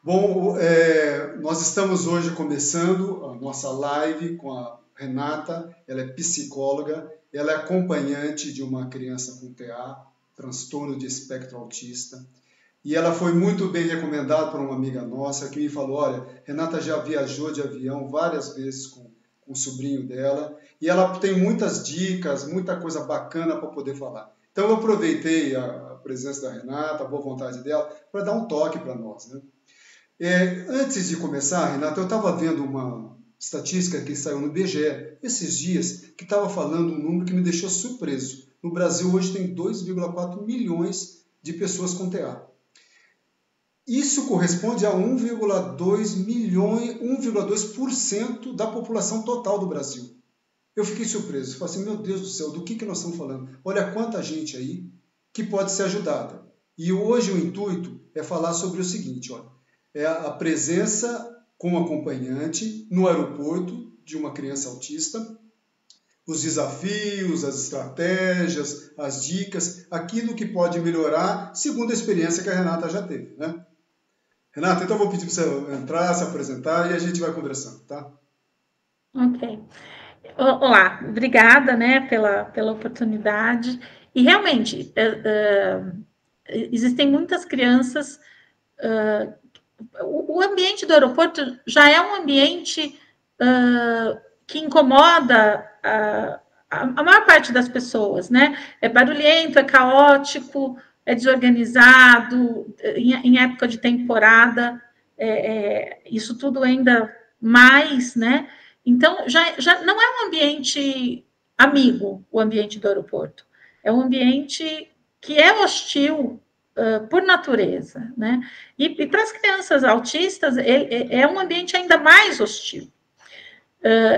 Bom, nós estamos hoje começando a nossa live com a Renata. Ela é psicóloga, ela é acompanhante de uma criança com TEA, transtorno de espectro autista, e ela foi muito bem recomendada por uma amiga nossa que me falou: olha, Renata já viajou de avião várias vezes com o sobrinho dela, e ela tem muitas dicas, muita coisa bacana para poder falar. Então eu aproveitei a presença da Renata, a boa vontade dela, para dar um toque para nós, né? Antes de começar, Renato, eu estava vendo uma estatística que saiu no IBGE esses dias, que estava falando um número que me deixou surpreso. No Brasil, hoje, tem 2,4 milhões de pessoas com TEA. Isso corresponde a 1,2 milhões, 1,2% da população total do Brasil. Eu fiquei surpreso. Falei assim, meu Deus do céu, do que nós estamos falando? Olha quanta gente aí que pode ser ajudada. E hoje o intuito é falar sobre o seguinte, olha, é a presença com acompanhante no aeroporto de uma criança autista, os desafios, as estratégias, as dicas, aquilo que pode melhorar segundo a experiência que a Renata já teve, né? Renata, então eu vou pedir para você entrar, se apresentar e a gente vai conversando, tá? Ok. Olá, obrigada, né, pela oportunidade. E realmente, existem muitas crianças. O ambiente do aeroporto já é um ambiente que incomoda a maior parte das pessoas, né? É barulhento, é caótico, é desorganizado, em época de temporada, isso tudo ainda mais, né? Então, já não é um ambiente amigo, o ambiente do aeroporto. É um ambiente que é hostil por natureza, né? E para as crianças autistas, é um ambiente ainda mais hostil.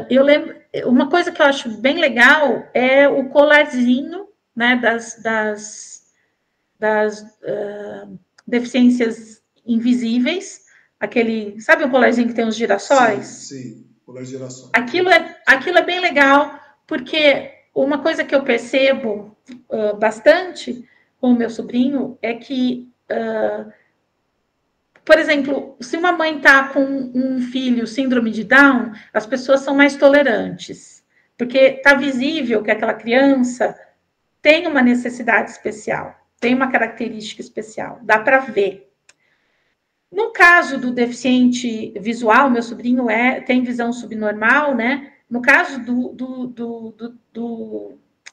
Eu lembro, uma coisa que eu acho bem legal é o colarzinho, né, das deficiências invisíveis, aquele, sabe o colarzinho que tem os girassóis? Sim, colar de gerações. Aquilo é bem legal, porque uma coisa que eu percebo bastante com o meu sobrinho é que por exemplo, se uma mãe está com um filho síndrome de Down, as pessoas são mais tolerantes, porque está visível que aquela criança tem uma necessidade especial, tem uma característica especial, dá para ver. No caso do deficiente visual, meu sobrinho tem visão subnormal, né? No caso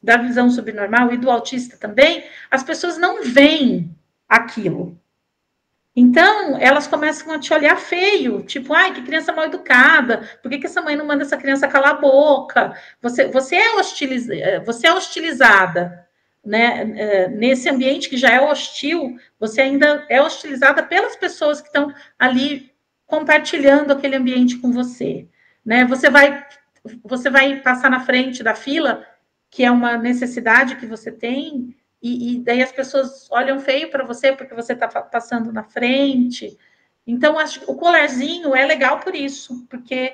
da visão subnormal e do autista também, as pessoas não veem aquilo. Então, elas começam a te olhar feio, tipo, ai, que criança mal educada, por que essa mãe não manda essa criança calar a boca? Você é hostilizada, né? Nesse ambiente que já é hostil, você ainda é hostilizada pelas pessoas que estão ali compartilhando aquele ambiente com você, né? Você vai passar na frente da fila, que é uma necessidade que você tem, e daí as pessoas olham feio para você porque você está passando na frente. Então, acho que o colarzinho é legal por isso, porque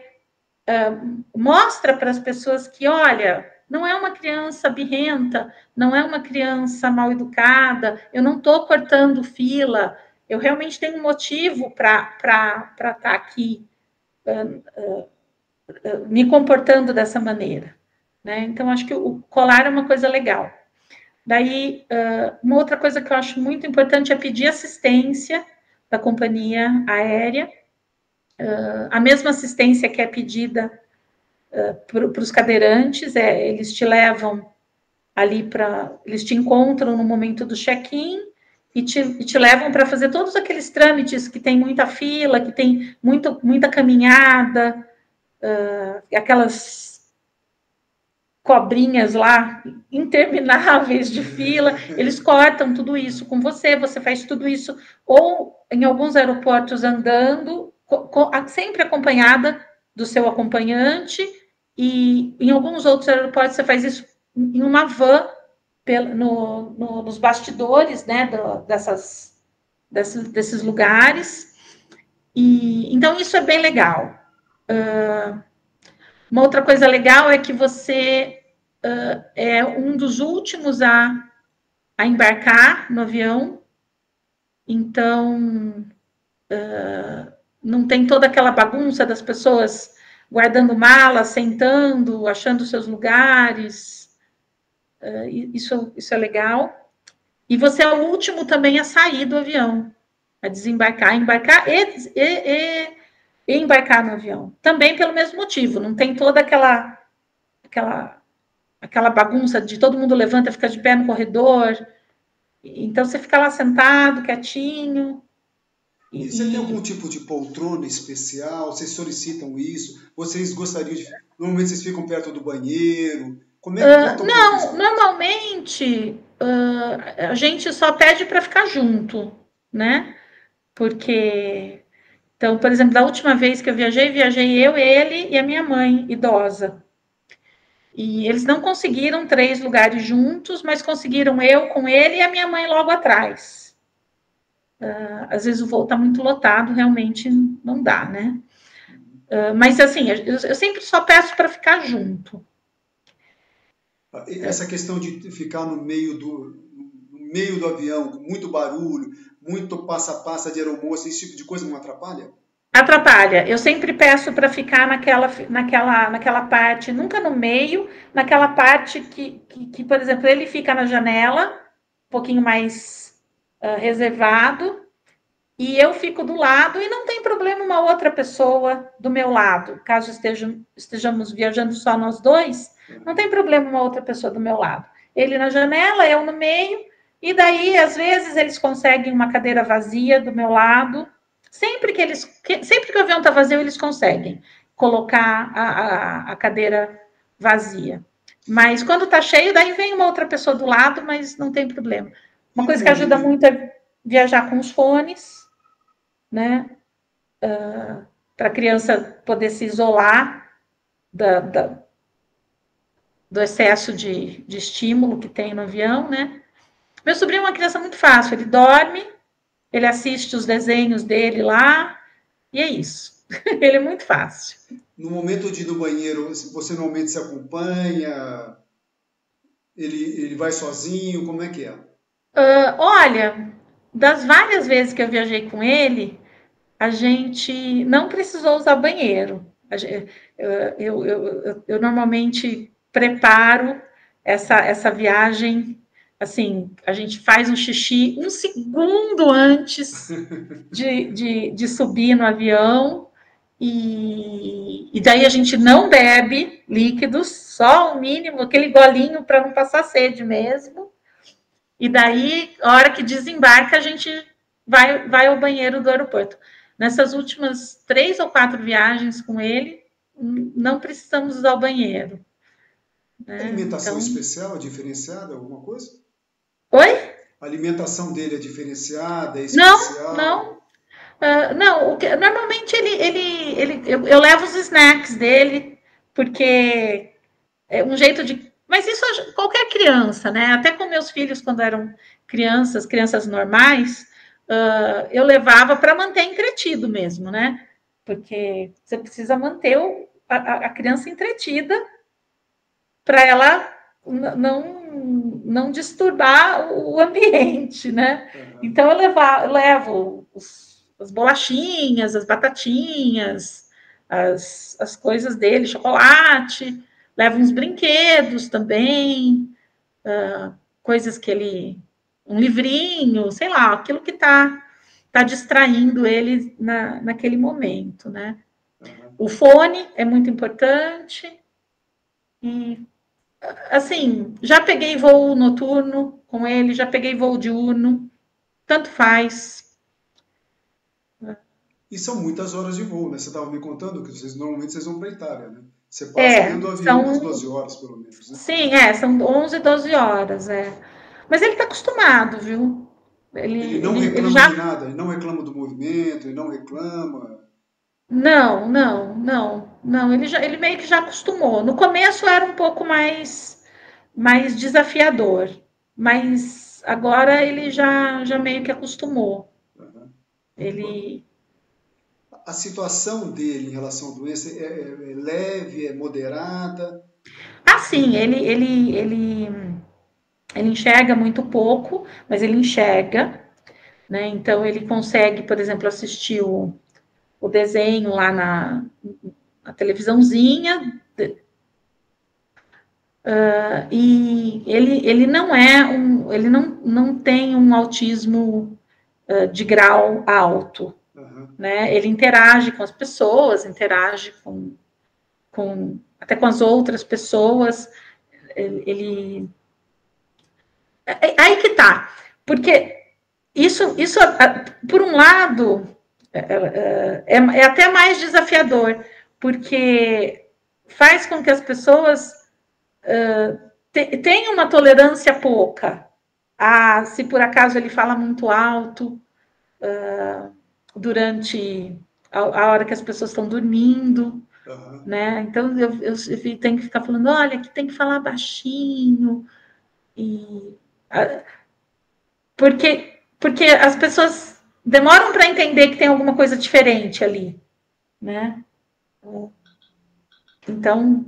mostra para as pessoas que, olha, não é uma criança birrenta, não é uma criança mal educada, eu não estou cortando fila, eu realmente tenho um motivo para estar aqui me comportando dessa maneira. Né? Então, acho que o colar é uma coisa legal. Daí, uma outra coisa que eu acho muito importante é pedir assistência da companhia aérea, a mesma assistência que é pedida para os cadeirantes, eles te levam ali eles te encontram no momento do check-in e te levam para fazer todos aqueles trâmites que tem muita fila, que tem muita caminhada, aquelas cobrinhas lá intermináveis de fila, eles cortam tudo isso com você, você faz tudo isso, ou em alguns aeroportos andando, sempre acompanhada do seu acompanhante, e em alguns outros aeroportos você faz isso em uma van nos bastidores, né, desses lugares, e então isso é bem legal. Uma outra coisa legal é que você é um dos últimos a embarcar no avião, então não tem toda aquela bagunça das pessoas guardando malas, sentando, achando seus lugares. Isso é legal. E você é o último também a sair do avião, a desembarcar, embarcar e embarcar no avião. Também pelo mesmo motivo, não tem toda aquela bagunça de todo mundo levanta, fica de pé no corredor. Então você fica lá sentado, quietinho. E você tem algum tipo de poltrona especial? Vocês solicitam isso? Vocês gostariam de... Normalmente vocês ficam perto do banheiro? Como é que não, normalmente a gente só pede para ficar junto, né? Porque, então, por exemplo, da última vez que eu viajei eu, ele e a minha mãe, idosa. E eles não conseguiram 3 lugares juntos, mas conseguiram eu com ele e a minha mãe logo atrás. Às vezes o voo está muito lotado, realmente não dá, né? Mas assim, eu sempre só peço para ficar junto. Essa questão de ficar no meio do avião, com muito barulho, muito passa-passa de aeromoça, esse tipo de coisa não atrapalha? Atrapalha. Eu sempre peço para ficar naquela parte, nunca no meio, naquela parte que, por exemplo, ele fica na janela, um pouquinho mais reservado, e eu fico do lado, e não tem problema uma outra pessoa do meu lado, caso estejamos viajando só nós dois, não tem problema uma outra pessoa do meu lado. Ele na janela, eu no meio, e daí, às vezes, eles conseguem uma cadeira vazia do meu lado. Sempre que o avião está vazio, eles conseguem colocar a cadeira vazia. Mas quando está cheio, daí vem uma outra pessoa do lado, mas não tem problema. Uma coisa que ajuda muito é viajar com os fones, né? Para a criança poder se isolar do excesso de estímulo que tem no avião, né? Meu sobrinho é uma criança muito fácil, ele dorme, ele assiste os desenhos dele lá, e é isso. Ele é muito fácil. No momento de ir no banheiro, você normalmente se acompanha? Ele vai sozinho? Como é que é? Olha, das várias vezes que eu viajei com ele, a gente não precisou usar banheiro. Eu normalmente preparo essa viagem, assim, a gente faz um xixi 1 segundo antes de subir no avião, e daí a gente não bebe líquidos, só o mínimo, aquele golinho para não passar sede mesmo. E daí, a hora que desembarca, a gente vai ao banheiro do aeroporto. Nessas últimas 3 ou 4 viagens com ele, não precisamos usar o banheiro. Né? Alimentação especial, diferenciada, alguma coisa? Oi? A alimentação dele é diferenciada, é especial? Não. Normalmente eu levo os snacks dele, porque é um jeito de... Mas isso qualquer criança, né? Até com meus filhos, quando eram crianças normais, eu levava para manter entretido mesmo, né? Porque você precisa manter a criança entretida para ela não disturbar o ambiente, né? Uhum. Então eu levo as bolachinhas, as batatinhas, as coisas dele, chocolate, levo uns brinquedos também, coisas que ele... um livrinho, sei lá, aquilo que tá distraindo ele naquele momento, né? Uhum. O fone é muito importante. E, assim, já peguei voo noturno com ele, já peguei voo diurno, tanto faz. E são muitas horas de voo, né? Você estava me contando que normalmente vocês vão para a Itália, né? Você passa dentro do avião umas 12 horas, pelo menos, né? Sim, são 11, 12 horas, Mas ele está acostumado, viu? Ele não reclama de nada, ele não reclama do movimento, ele não reclama... Não, ele meio que já acostumou. No começo era um pouco mais desafiador, mas agora ele já meio que acostumou. Uhum. A situação dele em relação à doença é leve, é moderada? Sim, ele enxerga muito pouco, mas ele enxerga. né? Então, ele consegue, por exemplo, assistir o desenho lá na televisãozinha, e ele não ele não tem um autismo de grau alto, né? Ele interage com as pessoas, interage até com as outras pessoas, aí que tá, porque isso por um lado, é até mais desafiador, porque faz com que as pessoas tenham uma tolerância pouca. Se por acaso ele fala muito alto durante a hora que as pessoas estão dormindo, né? Então eu tenho que ficar falando, olha, que tem que falar baixinho, porque as pessoas demoram para entender que tem alguma coisa diferente ali, né? Então...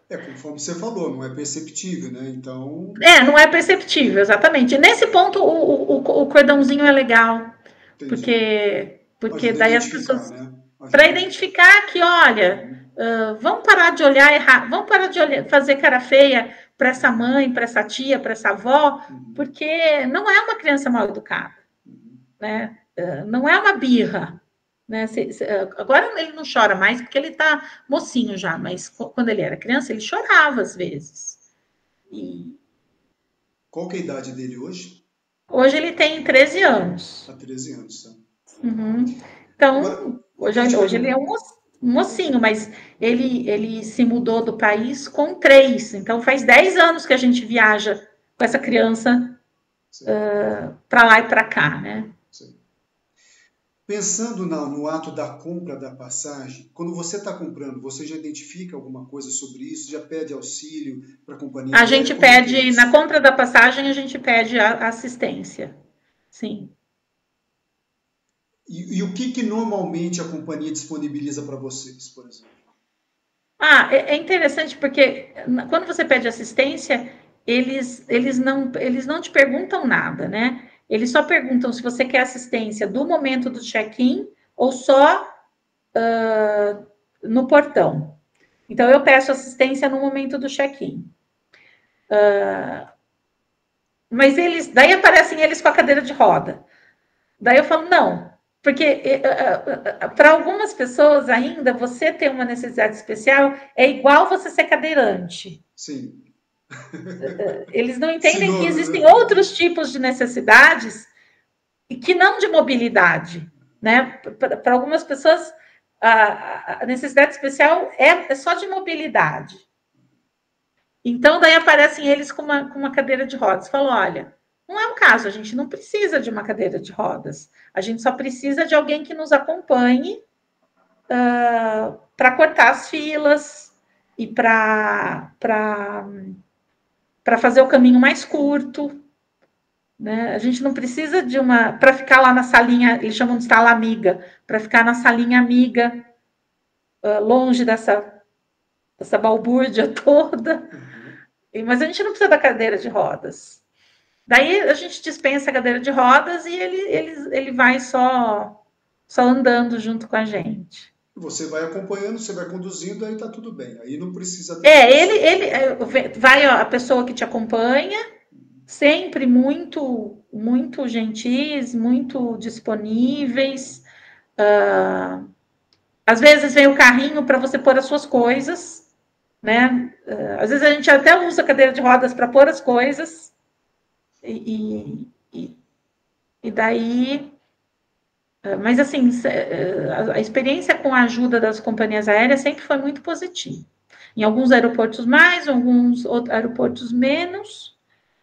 conforme você falou, não é perceptível, né? Então... não é perceptível, exatamente. Nesse ponto, o cordãozinho é legal, porque daí as pessoas... Né? Para identificar que, olha, vamos parar de olhar errado, vamos parar de fazer cara feia para essa mãe, para essa tia, para essa avó, porque não é uma criança mal educada, né? Não é uma birra, né? Agora ele não chora mais porque ele está mocinho já, mas quando ele era criança ele chorava às vezes. Qual que é a idade dele hoje? Hoje ele tem 13 anos. 13 anos, tá? Então, agora, hoje ele é um mocinho, mas ele se mudou do país com 3. Então, faz 10 anos que a gente viaja com essa criança para lá e para cá, né? Sim. Pensando no ato da compra da passagem, quando você está comprando, você já identifica alguma coisa sobre isso? Já pede auxílio para a companhia? A gente pede, na compra da passagem, a gente pede a assistência. Sim. E o que normalmente a companhia disponibiliza para vocês, por exemplo? É interessante porque quando você pede assistência, eles não te perguntam nada, né? Eles só perguntam se você quer assistência do momento do check-in ou só no portão. Então, eu peço assistência no momento do check-in. Mas daí aparecem eles com a cadeira de roda. Daí eu falo, não, porque para algumas pessoas ainda, você ter uma necessidade especial é igual você ser cadeirante. Sim. Eles não entendem que existem outros tipos de necessidades e que não de mobilidade, né? Para algumas pessoas, a necessidade especial é só de mobilidade. Então, daí aparecem eles com uma cadeira de rodas. Falam, olha, não é um caso, a gente não precisa de uma cadeira de rodas. A gente só precisa de alguém que nos acompanhe para cortar as filas e para fazer o caminho mais curto. Né? A gente não precisa de para ficar lá na salinha, eles chamam de sala amiga, para ficar na salinha amiga, longe dessa balbúrdia toda. Mas a gente não precisa da cadeira de rodas. Daí a gente dispensa a cadeira de rodas e ele vai só andando junto com a gente. Você vai acompanhando, você vai conduzindo, aí tá tudo bem. Aí não precisa... vai a pessoa que te acompanha, sempre muito, muito gentis, muito disponíveis. Às vezes vem o carrinho para você pôr as suas coisas, né? Às vezes a gente até usa a cadeira de rodas para pôr as coisas. E daí... Mas, assim, a experiência com a ajuda das companhias aéreas sempre foi muito positiva. Em alguns aeroportos mais, em alguns aeroportos menos,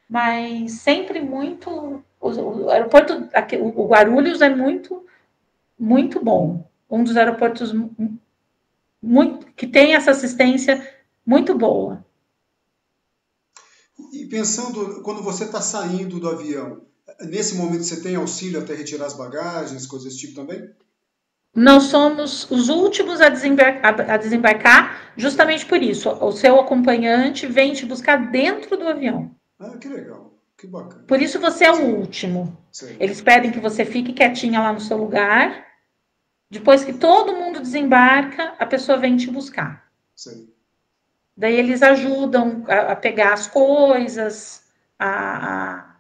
mas sempre muito... O aeroporto, o Guarulhos é muito, muito bom. Um dos aeroportos que tem essa assistência muito boa. E pensando, quando você está saindo do avião, nesse momento você tem auxílio até retirar as bagagens, coisas desse tipo também? Nós somos os últimos a desembarcar, justamente por isso. O seu acompanhante vem te buscar dentro do avião. Que legal. Que bacana. Por isso você é o último. Sim. Eles pedem que você fique quietinha lá no seu lugar. Depois que todo mundo desembarca, a pessoa vem te buscar. Sim. Daí eles ajudam a pegar as coisas, a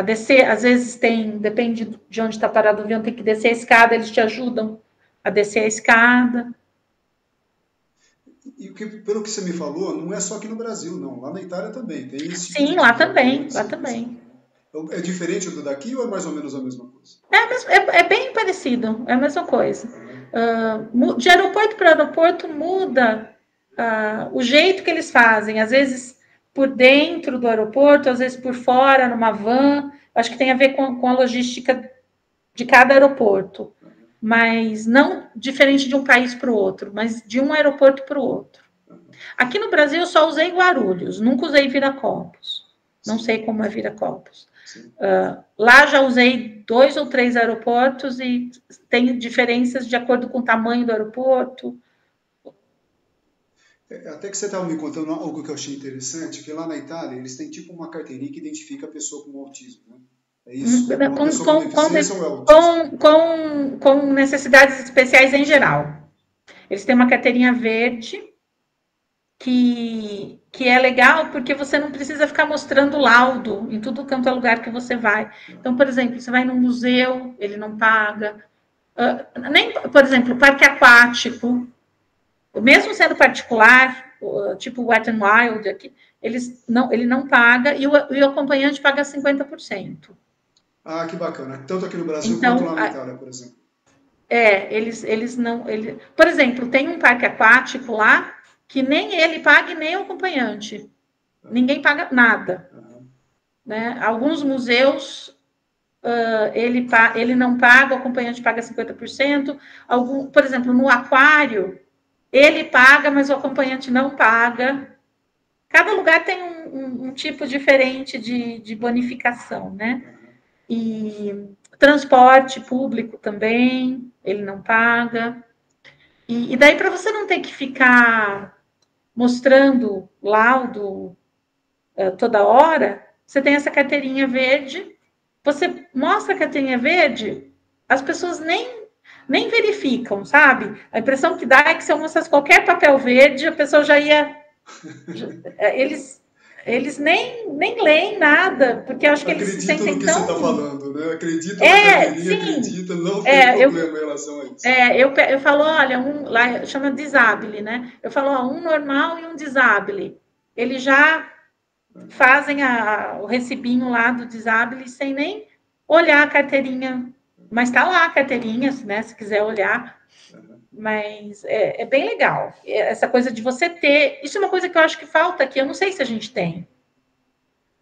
descer. Às vezes depende de onde está parado o avião, tem que descer a escada, eles te ajudam a descer a escada. E pelo que você me falou, não é só aqui no Brasil, não. Lá na Itália também tem esse tipo. Sim, lá também, lá também. É diferente do daqui ou é mais ou menos a mesma coisa? É bem parecido, é a mesma coisa. De aeroporto para aeroporto muda o jeito que eles fazem. Às vezes por dentro do aeroporto, às vezes por fora, numa van. Acho que tem a ver com a logística de cada aeroporto. Mas não diferente de um país para o outro, mas de um aeroporto para o outro. Aqui no Brasil eu só usei Guarulhos, nunca usei Viracopos. Não sei como é Viracopos. Lá já usei 2 ou 3 aeroportos e tem diferenças de acordo com o tamanho do aeroporto. Até que você estava me contando algo que eu achei interessante, que lá na Itália eles têm tipo uma carteirinha que identifica a pessoa com autismo, né? É isso? Uma pessoa com deficiência ou é autismo? Com necessidades especiais em geral. Eles têm uma carteirinha verde que é legal porque você não precisa ficar mostrando laudo em tudo quanto é lugar que você vai. Então, por exemplo, você vai num museu, ele não paga. Nem, por exemplo, parque aquático, mesmo sendo particular, tipo o Wet n Wild, aqui, ele não paga e o acompanhante paga 50%. Ah, que bacana. Tanto aqui no Brasil quanto lá na Itália, por exemplo. Eles não... Por exemplo, tem um parque aquático lá que nem ele paga e nem o acompanhante. Ninguém paga nada. Né? Alguns museus, ele não paga, o acompanhante paga 50%. Por exemplo, no aquário, ele paga, mas o acompanhante não paga. Cada lugar tem um tipo diferente de bonificação, né? E transporte público também, ele não paga. E daí, para você não ter que ficar mostrando laudo toda hora, você tem essa carteirinha verde, você mostra a carteirinha verde, as pessoas nem verificam, sabe? A impressão que dá é que se eu mostrasse qualquer papel verde, a pessoa já ia... Eles nem leem nada, porque eu acho que eles se sentem no que tão... você está falando, né? Acredita na carteirinha, acredita, não tem problema em relação a isso. Eu falo, olha, lá chama disabile, né? Eu falo, um normal e um disabile. Eles já fazem o recibinho lá do disabile sem nem olhar a carteirinha. Mas está lá a carteirinha, né? Se quiser olhar. Mas é bem legal. Essa coisa de você ter... Isso é uma coisa que eu acho que falta aqui. Eu não sei se a gente tem.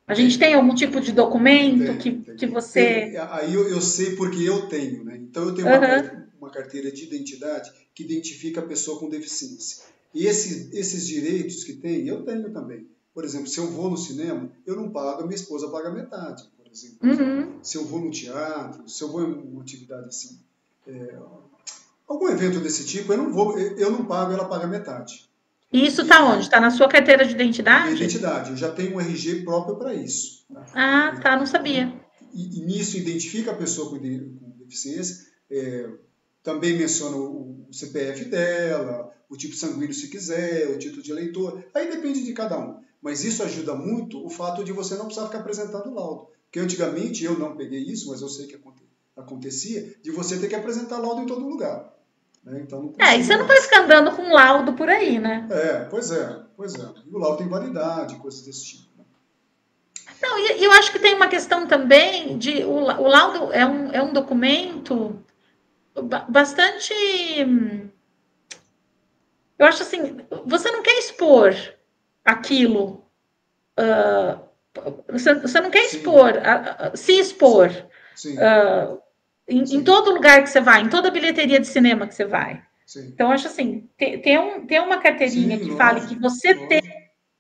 A gente tem algum tipo de documento que você... Aí eu sei porque eu tenho, né? Então eu tenho uma carteira de identidade que identifica a pessoa com deficiência. E esses direitos que tem, eu tenho também. Por exemplo, se eu vou no cinema, eu não pago, a minha esposa paga metade, por exemplo. Se eu vou no teatro, se eu vou em uma atividade assim, algum evento desse tipo, eu não pago, ela paga metade. E isso está onde? Está na sua carteira de identidade? Identidade, eu já tenho um RG próprio para isso. Tá, não sabia. E nisso identifica a pessoa com deficiência, também menciona o CPF dela, o tipo sanguíneo se quiser, o título de eleitor, aí depende de cada um. Mas isso ajuda muito o fato de você não precisar ficar apresentando laudo. Porque antigamente, eu não peguei isso, mas eu sei que acontecia, de você ter que apresentar laudo em todo lugar. Né? Então, e você não vai ficar andando com laudo por aí, né? Pois é. E o laudo tem validade, coisas desse tipo. Né? Não, e eu acho que tem uma questão também de... O laudo é um documento bastante... Eu acho assim, você não quer expor aquilo... Você não quer se expor em todo lugar que você vai, em toda bilheteria de cinema que você vai. Sim. Então, eu acho assim, ter uma carteirinha que fale que você tem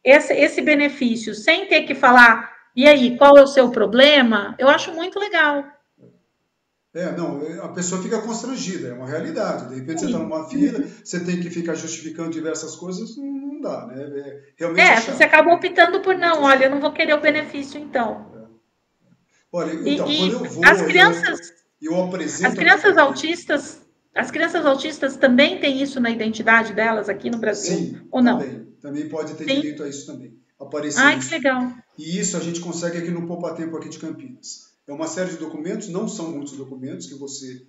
esse benefício sem ter que falar, e aí, qual é o seu problema? Eu acho muito legal. Não, a pessoa fica constrangida, é uma realidade. De repente você está numa fila, você tem que ficar justificando diversas coisas, não dá, né? Realmente é Você chato. acaba optando por Realmente não, é olha, eu chato. não vou querer o benefício então. Olha, então, quando E, eu e as vou e crianças, eu as apresento a minha crianças carteira, autistas, as crianças autistas também têm isso na identidade delas aqui no Brasil, sim, ou não? também pode ter Sim. direito a isso também, aparecer Ai, que isso. legal. E isso a gente consegue aqui no Poupa Tempo aqui de Campinas. É uma série de documentos, não são muitos documentos que você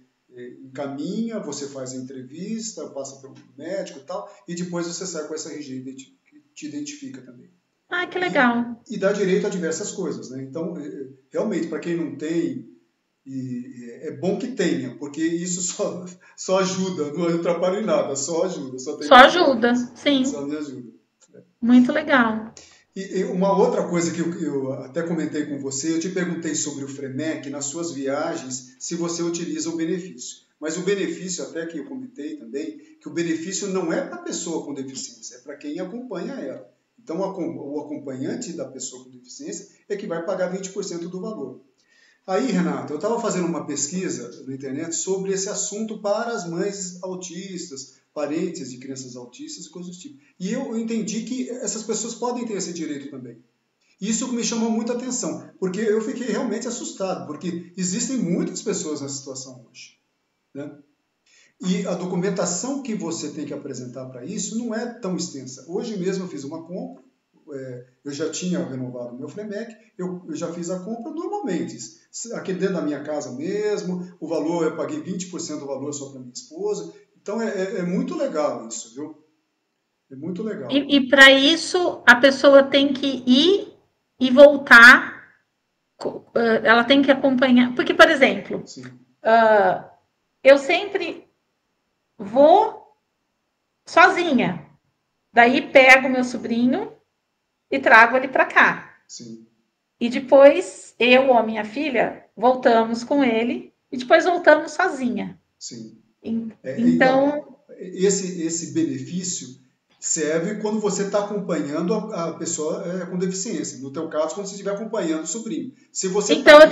encaminha, você faz a entrevista, passa pelo médico e tal, e depois você sai com essa RG que te identifica também. Ai, que E, legal. e dá direito a diversas coisas, né? Então, realmente, para quem não tem, é bom que tenha, porque isso só ajuda, não atrapalha em nada, só ajuda, só tem Só ajuda, vantagens, sim. só me ajuda. Muito legal. E uma outra coisa que eu até comentei com você, eu te perguntei sobre o Frenec nas suas viagens, se você utiliza o benefício. Mas o benefício, até que eu comentei também, que o benefício não é para a pessoa com deficiência, é para quem acompanha ela. Então, o acompanhante da pessoa com deficiência é que vai pagar 20% do valor. Aí, Renato, eu estava fazendo uma pesquisa na internet sobre esse assunto para as mães autistas, parentes de crianças autistas e coisas do tipo. E eu entendi que essas pessoas podem ter esse direito também. Isso me chamou muita atenção, porque eu fiquei realmente assustado, porque existem muitas pessoas nessa situação hoje, né? E a documentação que você tem que apresentar para isso não é tão extensa. Hoje mesmo eu fiz uma compra, eu já tinha renovado o meu Flemec, eu já fiz a compra normalmente, aqui dentro da minha casa mesmo, o valor, eu paguei 20% do valor só para minha esposa, então é muito legal isso, viu? É muito legal. E para isso, a pessoa tem que ir e voltar, ela tem que acompanhar. Porque, por exemplo, eu sempre vou sozinha, daí pego meu sobrinho e trago ele para cá. Sim. E depois eu ou a minha filha voltamos com ele e depois voltamos sozinha. Sim. Então, esse benefício serve quando você está acompanhando a pessoa com deficiência. No teu caso, quando você estiver acompanhando o sobrinho. Se você então eu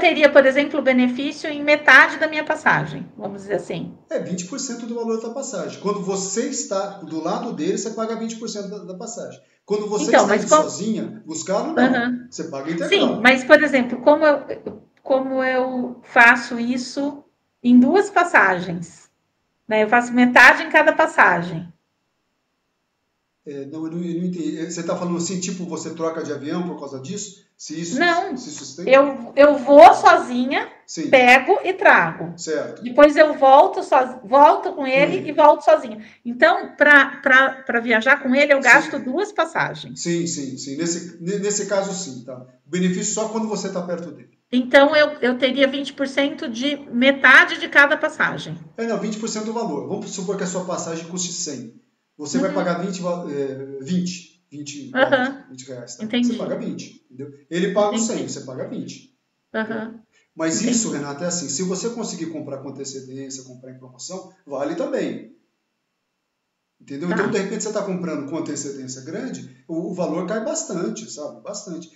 teria, por exemplo, o benefício em metade da minha passagem, vamos dizer assim. 20% do valor da passagem. Quando você está do lado dele, você paga 20% da passagem. Quando você está indo sozinha, buscá-lo, não. Você paga integral. Sim, mas, por exemplo, como eu faço isso em 2 passagens, né? Eu faço metade em cada passagem. Não, eu não entendi. Você está falando assim, tipo, você troca de avião por causa disso? Se isso não, se sustenta? Eu vou sozinha, sim, pego e trago. Certo. Depois eu volto com ele e volto sozinha. Então, para viajar com ele, eu gasto 2 passagens. Sim. Nesse caso, sim. Tá? O benefício só quando você está perto dele. Então, eu teria 20% de metade de cada passagem. 20% do valor. Vamos supor que a sua passagem custe 100. Você vai pagar 20 reais. Tá? Entendi. Você paga 20. Entendeu? Ele paga 100, você paga 20. Mas Entendi. Isso, Renata, é assim. Se você conseguir comprar com antecedência, comprar em promoção, vale também. Entendeu? Tá. Então, de repente, você está comprando com antecedência grande, o valor cai bastante, sabe? Bastante.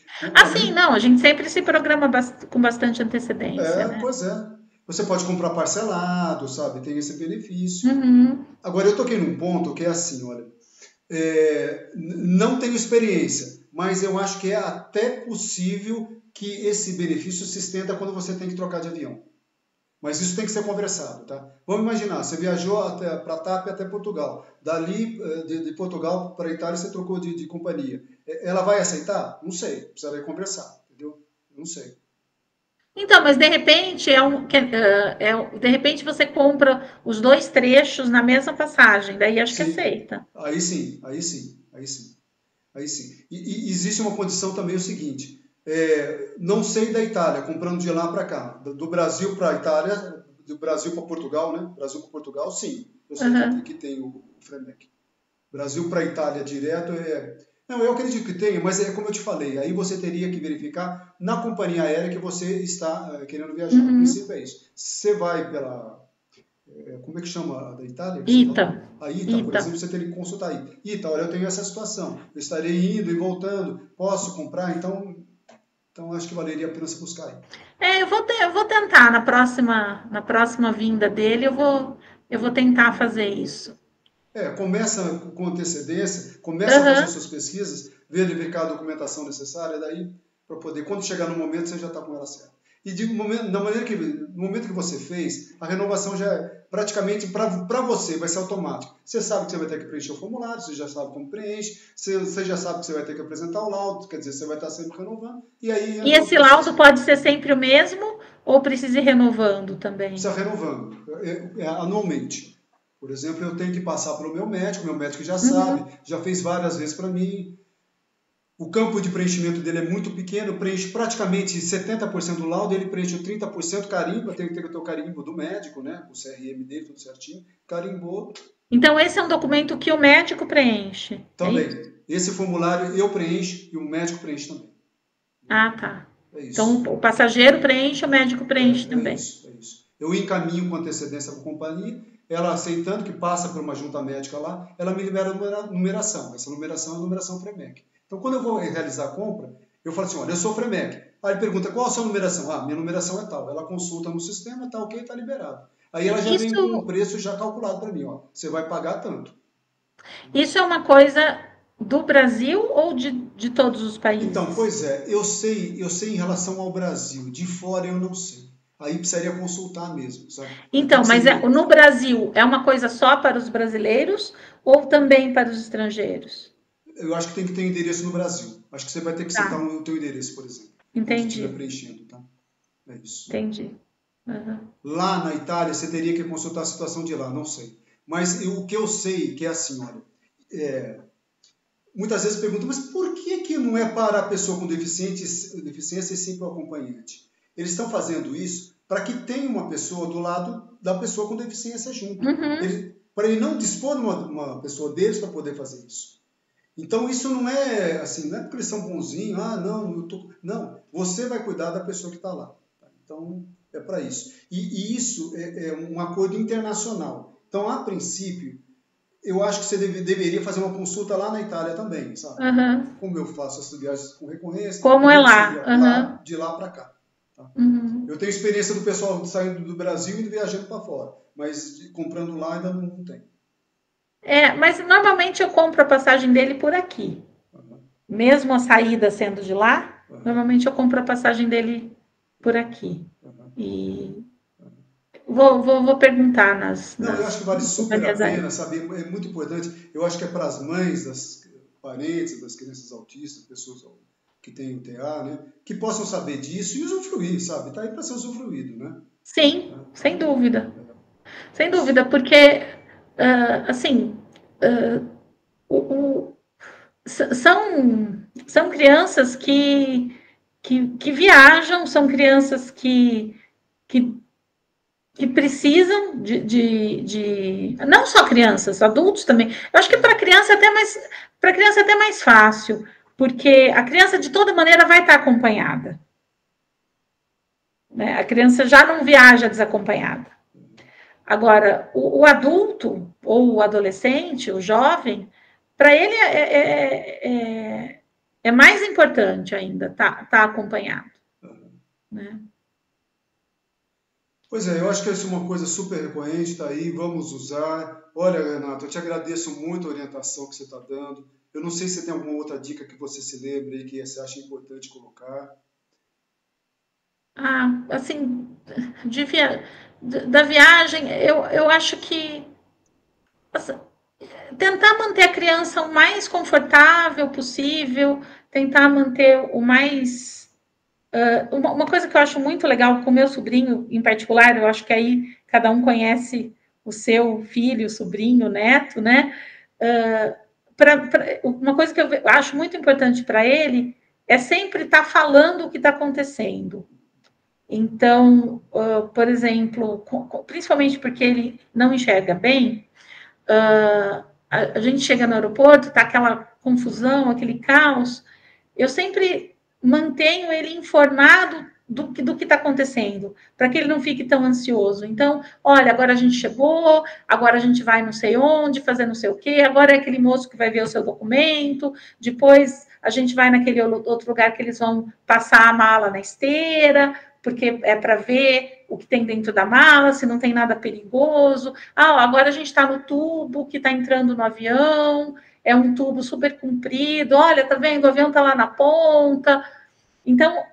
Sim, não. A gente sempre se programa com bastante antecedência. Né? Pois é. Você pode comprar parcelado, sabe? Tem esse benefício. Agora, eu toquei num ponto que é assim, olha. Não tenho experiência, mas eu acho que é até possível que esse benefício se estenda quando você tem que trocar de avião. Mas isso tem que ser conversado, tá? Vamos imaginar, você viajou para TAP até Portugal. Dali, de Portugal para a Itália, você trocou de companhia. Ela vai aceitar? Não sei. Precisaria conversar, entendeu? Não sei. Então, mas de repente de repente você compra os 2 trechos na mesma passagem, daí acho que aceita. Aí sim. E existe uma condição também o seguinte: não sei da Itália, comprando de lá para cá, do Brasil para a Itália, do Brasil para Portugal, né? Brasil para Portugal, sim. Eu sei que tem o Frenec. Brasil para a Itália direto Não, eu acredito que tenha, mas é como eu te falei, aí você teria que verificar na companhia aérea que você está querendo viajar. O princípio é isso. Você vai pela... como é que chama da Itália? ITA. A ITA, por exemplo, você teria que consultar a ITA. ITA, olha, eu tenho essa situação. Eu estarei indo e voltando. Posso comprar? Então, Então, acho que valeria a pena se buscar aí. Eu vou tentar, na próxima vinda dele, eu vou tentar fazer isso. Começa com antecedência, começa a fazer Aham. suas pesquisas, verificar a documentação necessária, daí para poder, quando chegar no momento, você já está com ela certa. E no momento que você fez, a renovação já é praticamente para você, vai ser automático. Você sabe que você vai ter que preencher o formulário, você já sabe como preenche, você já sabe que você vai ter que apresentar o laudo, quer dizer, você vai estar sempre renovando. E aí E esse laudo pode ser sempre o mesmo ou precisa ir renovando também? Precisa renovando, anualmente. Por exemplo, eu tenho que passar pelo meu médico já sabe, já fez várias vezes para mim. O campo de preenchimento dele é muito pequeno, preenche praticamente 70% do laudo, ele preenche 30% carimbo, tem que ter o carimbo do médico, né? O CRM dele, tudo certinho, carimbou. Então, esse é um documento que o médico preenche? Também. Esse formulário eu preencho e o médico preenche também. Ah, tá. É isso. Então, o passageiro preenche, o médico preenche também. É isso. Eu encaminho com antecedência para a companhia, ela aceitando que passa por uma junta médica lá, ela me libera a numeração. Essa numeração é a numeração FREMEC. Então, quando eu vou realizar a compra, eu falo assim, olha, eu sou FREMEC. Aí ele pergunta, qual a sua numeração? Minha numeração é tal. Ela consulta no sistema, tá ok, tá liberado. Aí ela já vem com um preço já calculado para mim, ó. Você vai pagar tanto. Isso é uma coisa do Brasil ou de todos os países? Então, pois é, eu sei em relação ao Brasil. De fora eu não sei. Aí precisaria consultar mesmo, sabe? Então, mas no Brasil é uma coisa só para os brasileiros ou também para os estrangeiros? Eu acho que tem que ter endereço no Brasil. Acho que você vai ter que citar o teu endereço, por exemplo. Entendi. Quando estiver preenchendo, tá? É isso. Entendi. Lá na Itália, você teria que consultar a situação de lá, não sei. Mas o que eu sei que é assim, olha, muitas vezes perguntam, mas por que não é para a pessoa com deficiência e sim para o acompanhante? Eles estão fazendo isso para que tenha uma pessoa do lado da pessoa com deficiência junto. Para ele não dispor de uma pessoa deles para poder fazer isso. Então, isso não é assim, não é porque eles são bonzinhos, não, você vai cuidar da pessoa que está lá. Então, é para isso. E isso é um acordo internacional. Então, a princípio, eu acho que você deveria fazer uma consulta lá na Itália também, sabe? Como eu faço essas viagens com recorrência. Como é lá? De lá para cá. Tá? Eu tenho experiência do pessoal saindo do Brasil e viajando para fora, mas comprando lá ainda não tem. Mas normalmente eu compro a passagem dele por aqui. Mesmo a saída sendo de lá, normalmente eu compro a passagem dele por aqui. E vou perguntar eu acho que vale super a pena, sabe? É muito importante. Eu acho que é para as mães, das parentes, das crianças autistas, pessoas que têm o TA, né? Que possam saber disso e usufruir, sabe? Está aí para ser usufruído, né? Sim, sem dúvida. Sem dúvida, porque são crianças que viajam, são crianças que precisam de não só crianças, adultos também. Eu acho que para criança é até mais fácil, porque a criança de toda maneira vai estar acompanhada. Né? A criança já não viaja desacompanhada. Agora, o adulto, ou o adolescente, o jovem, para ele é mais importante ainda tá acompanhado. Né? Pois é, eu acho que isso é uma coisa super recorrente, está aí, vamos usar. Olha, Renato, eu te agradeço muito a orientação que você está dando. Eu não sei se tem alguma outra dica que você se lembre e que você acha importante colocar. Assim, da viagem, eu acho que tentar manter a criança o mais confortável possível, tentar manter o mais... uma coisa que eu acho muito legal com o meu sobrinho, em particular, eu acho que aí cada um conhece o seu filho, sobrinho, neto, né? Uma coisa que eu acho muito importante para ele é sempre estar falando o que está acontecendo. Então, por exemplo, principalmente porque ele não enxerga bem, a gente chega no aeroporto, está aquela confusão, aquele caos, eu sempre mantenho ele informado do que está acontecendo, para que ele não fique tão ansioso. Então, olha, agora a gente chegou, agora a gente vai não sei onde, fazer não sei o quê, agora é aquele moço que vai ver o seu documento, depois a gente vai naquele outro lugar que eles vão passar a mala na esteira, porque é para ver o que tem dentro da mala, se não tem nada perigoso. Ah, agora a gente está no tubo que está entrando no avião, é um tubo super comprido, olha, tá vendo, o avião está lá na ponta. Então,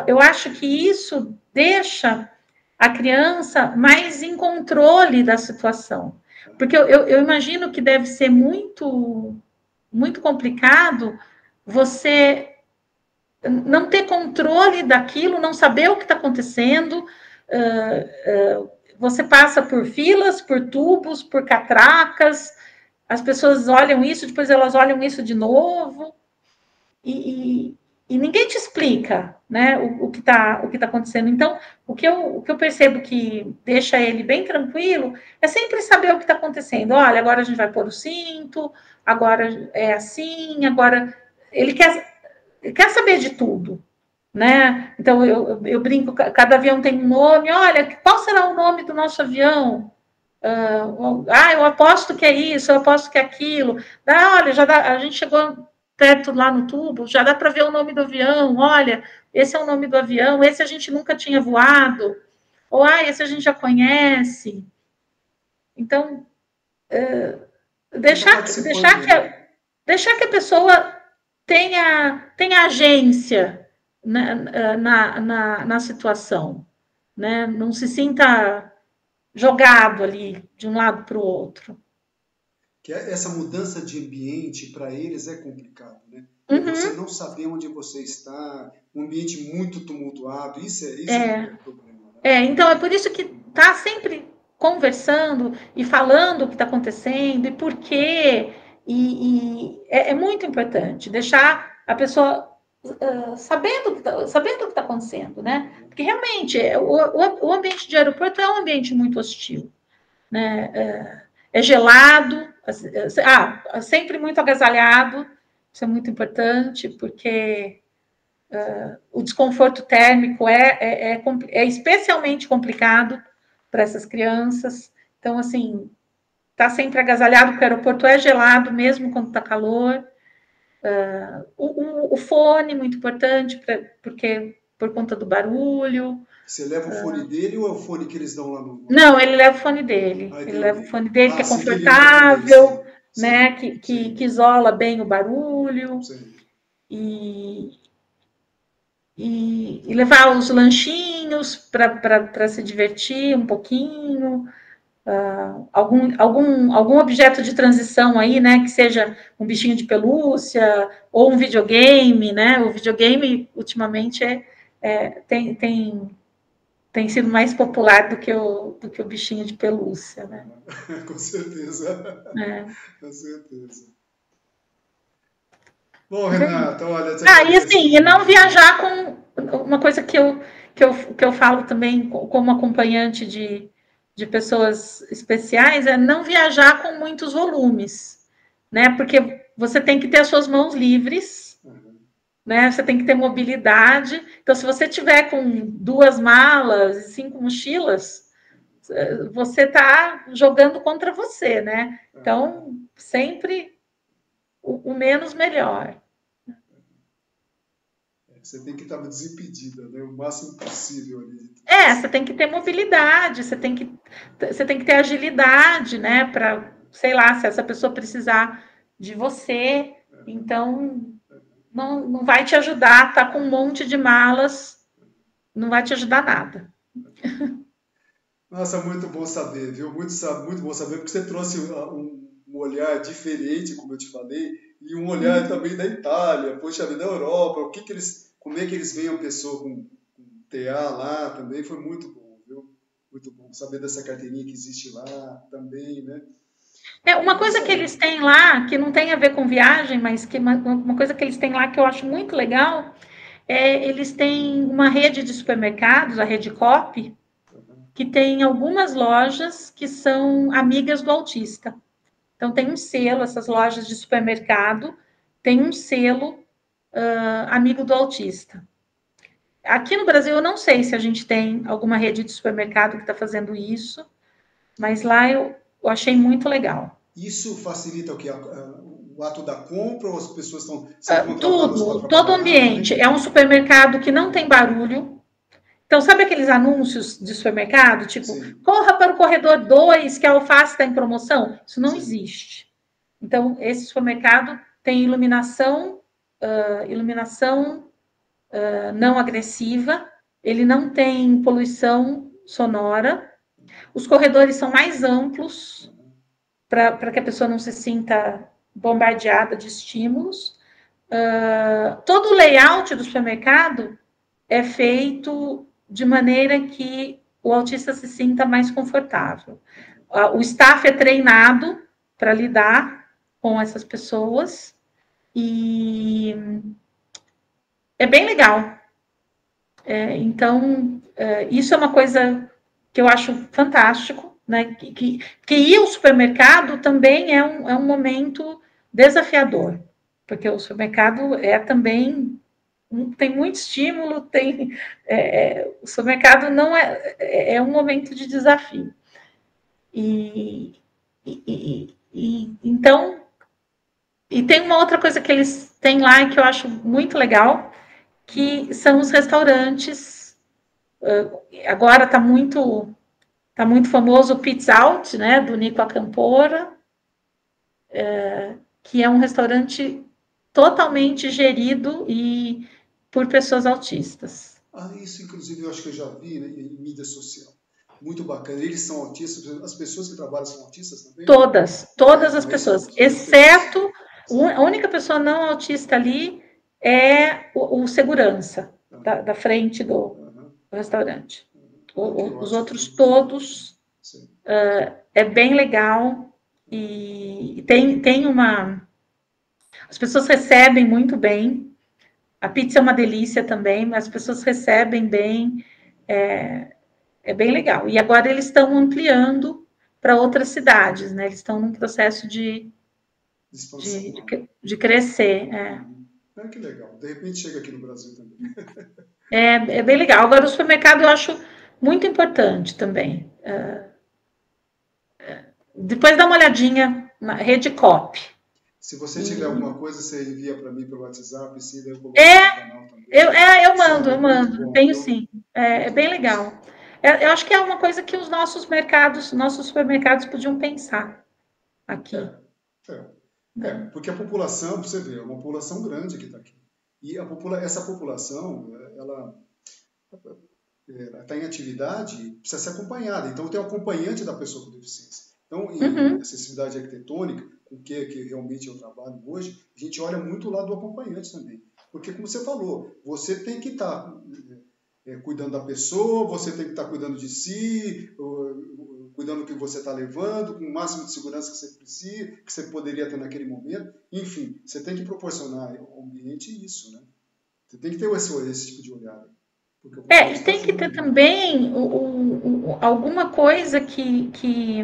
eu acho que isso deixa a criança mais em controle da situação. Porque eu imagino que deve ser muito, muito complicado você não ter controle daquilo, não saber o que está acontecendo. Você passa por filas, por tubos, por catracas, as pessoas olham isso, depois elas olham isso de novo, e ninguém te explica, né, o que tá acontecendo. Então, o que eu percebo que deixa ele bem tranquilo é sempre saber o que está acontecendo. Olha, agora a gente vai pôr o cinto, agora é assim, agora... Ele quer saber de tudo, né? Então, eu brinco, cada avião tem um nome. Olha, qual será o nome do nosso avião? Eu aposto que é isso, eu aposto que é aquilo. Olha, a gente chegou perto lá no tubo, já dá para ver o nome do avião. Olha, esse é o nome do avião, esse a gente nunca tinha voado. Ou, esse a gente já conhece. Então, deixar que a pessoa tenha agência na situação, né? Não se sinta jogado ali de um lado para o outro. Que essa mudança de ambiente para eles é complicado, né? Uhum. Você não saber onde você está, um ambiente muito tumultuado, isso é um problema. Né? Então é por isso que tá sempre conversando e falando o que está acontecendo e por quê. E é muito importante deixar a pessoa sabendo o que está acontecendo, né? Porque realmente o ambiente de aeroporto é um ambiente muito hostil, né? É gelado, sempre muito agasalhado, isso é muito importante, porque o desconforto térmico é especialmente complicado para essas crianças. Então, assim, tá sempre agasalhado, porque o aeroporto é gelado, mesmo quando está calor. O fone, muito importante, porque por conta do barulho. Você leva o fone dele ou é o fone que eles dão lá no... Não, ele leva o fone dele. Ele leva o fone dele, que é confortável, né? Que isola bem o barulho. Sim. E levar os lanchinhos para se divertir um pouquinho. Algum objeto de transição aí, né? Que seja um bichinho de pelúcia ou um videogame, né? O videogame, ultimamente, tem sido mais popular do que o bichinho de pelúcia, né? Com certeza. Com certeza. Bom, Renata, olha... e assim, e não viajar com... Uma coisa que eu falo também como acompanhante de pessoas especiais é não viajar com muitos volumes, né? Porque você tem que ter as suas mãos livres, né? Você tem que ter mobilidade. Então, se você tiver com 2 malas e 5 mochilas, você está jogando contra você, né? Então, sempre o menos melhor. Você tem que estar desimpedida, né? O máximo possível ali. Você tem que ter mobilidade, você tem que ter agilidade, né? Para, sei lá, se essa pessoa precisar de você, então não vai te ajudar, tá com um monte de malas, não vai te ajudar nada. Nossa, muito bom saber, viu? Muito bom saber, porque você trouxe um olhar diferente, como eu te falei, e um olhar também da Itália, poxa vida, da Europa, como é que eles veem a pessoa com TA lá também, foi muito bom, viu? Muito bom saber dessa carteirinha que existe lá também, né? Uma coisa que eles têm lá, que não tem a ver com viagem, mas que uma coisa que eles têm lá que eu acho muito legal, eles têm uma rede de supermercados, a Rede Coop, que tem algumas lojas que são amigas do autista. Então, tem um selo, essas lojas de supermercado, tem um selo amigo do autista. Aqui no Brasil, eu não sei se a gente tem alguma rede de supermercado que está fazendo isso, mas lá eu achei muito legal. Isso facilita o quê? O ato da compra ou as pessoas estão sendo contratadas para Tudo, todo o trabalhar lá ambiente. também? É um supermercado que não tem barulho. Então, sabe aqueles anúncios de supermercado? Tipo, Sim, corra para o corredor 2 que a alface está em promoção. Isso não sim. existe. Então, esse supermercado tem iluminação, não agressiva, ele não tem poluição sonora, os corredores são mais amplos para que a pessoa não se sinta bombardeada de estímulos. Todo o layout do supermercado é feito de maneira que o autista se sinta mais confortável. O staff é treinado para lidar com essas pessoas e é bem legal. Então, isso é uma coisa que eu acho fantástico, né? Que ir ao supermercado também é um momento desafiador, porque o supermercado também tem muito estímulo, o supermercado não é um momento de desafio. Então, e tem uma outra coisa que eles têm lá que eu acho muito legal, que são os restaurantes. Agora tá muito famoso o Pizza Out, né, do Nico Acampora, que é um restaurante totalmente gerido e por pessoas autistas. Isso, inclusive, eu acho que eu já vi, né, em mídia social. Muito bacana. Eles são autistas, as pessoas que trabalham são autistas também? Todas as Então, esse pessoas, é muito exceto interessante. a única pessoa não autista ali é o segurança da frente do restaurante. Que Os ótimo. outros todos Sim. é bem legal e tem uma. As pessoas recebem muito bem. A pizza é uma delícia também, mas as pessoas recebem bem. É bem legal. E agora eles estão ampliando para outras cidades, né? Eles estão num processo Expansão lá, né? de crescer. Que legal. De repente chega aqui no Brasil também. É bem legal. Agora, o supermercado eu acho muito importante também. Depois dá uma olhadinha na Rede Coop. Se você tiver alguma coisa, você envia para mim pelo WhatsApp, sim, daí eu coloco É, no canal também. eu mando, Sério, muito bom, tenho viu? sim. É Muito bem bom legal. mesmo. Eu acho que é uma coisa que os nossos supermercados podiam pensar aqui. É, porque a população, você vê, é uma população grande que está aqui. E essa população, ela está em atividade, precisa ser acompanhada. Então, tem o acompanhante da pessoa com deficiência. Então, em Uhum, acessibilidade arquitetônica, com o que realmente eu trabalho hoje, a gente olha muito o lado do acompanhante também. Porque, como você falou, você tem que estar cuidando da pessoa, você tem que estar cuidando de si, cuidando do que você está levando, com o máximo de segurança que você precisa, que você poderia ter naquele momento. Enfim, você tem que proporcionar ao ambiente isso, né? Você tem que ter esse tipo de olhar. Porque o e companheiro está tem que ter junto, né? também alguma coisa tem que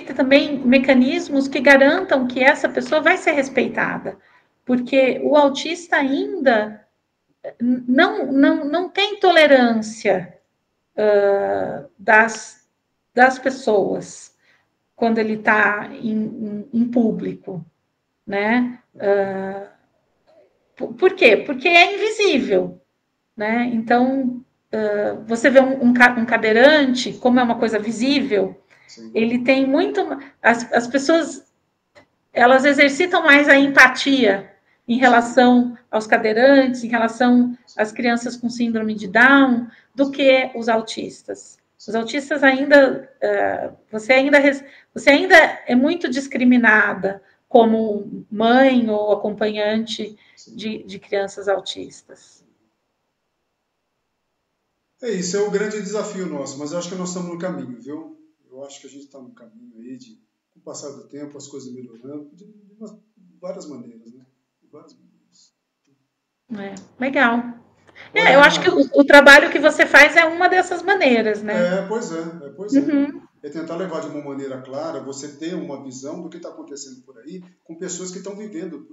ter também mecanismos que garantam que essa pessoa vai ser respeitada. Porque o autista ainda não tem tolerância das pessoas quando ele está em público, né? Por quê? Porque é invisível, né? Então, você vê um cadeirante, como é uma coisa visível, Sim. ele tem muito. As pessoas elas exercitam mais a empatia em relação aos cadeirantes, em relação às crianças com síndrome de Down, do que os autistas. Os autistas ainda, você ainda é muito discriminada como mãe ou acompanhante de crianças autistas. É isso, é o grande desafio nosso, mas eu acho que nós estamos no caminho, viu? Eu acho que a gente está no caminho aí com o passar do tempo, as coisas melhorando, de várias maneiras, né? De várias maneiras. Legal. Olha, Eu acho que Renata, o trabalho que você faz é uma dessas maneiras, né? pois é. Uhum. É tentar levar de uma maneira clara, você ter uma visão do que está acontecendo por aí, com pessoas que estão vivendo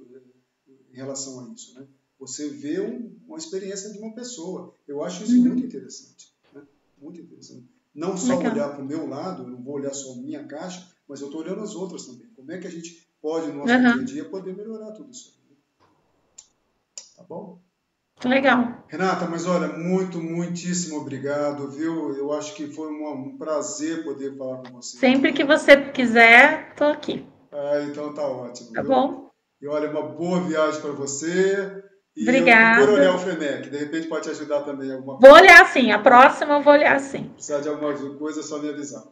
em relação a isso, né? Você vê uma experiência de uma pessoa. Eu acho isso muito interessante, né? Muito interessante. Não só Legal. olhar para o meu lado, eu não vou olhar só a minha caixa, mas eu estou olhando as outras também. Como é que a gente pode, no nosso dia a dia, poder melhorar tudo isso? Tá bom? Legal. Renata, mas olha, muitíssimo obrigado, viu? Eu acho que foi um prazer poder falar com você. Sempre que você quiser, estou aqui. Então tá ótimo. Tá viu? Bom? E olha, uma boa viagem para você. E Obrigada. procura olhar o FEMEC, de repente pode te ajudar também alguma coisa. Vou olhar sim, a próxima eu vou olhar sim. Precisar de alguma coisa, é só me avisar.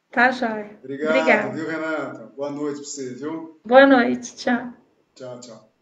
Tá, joia. Obrigado, viu, Renata? Boa noite para você, viu? Boa noite, tchau. Tchau, tchau.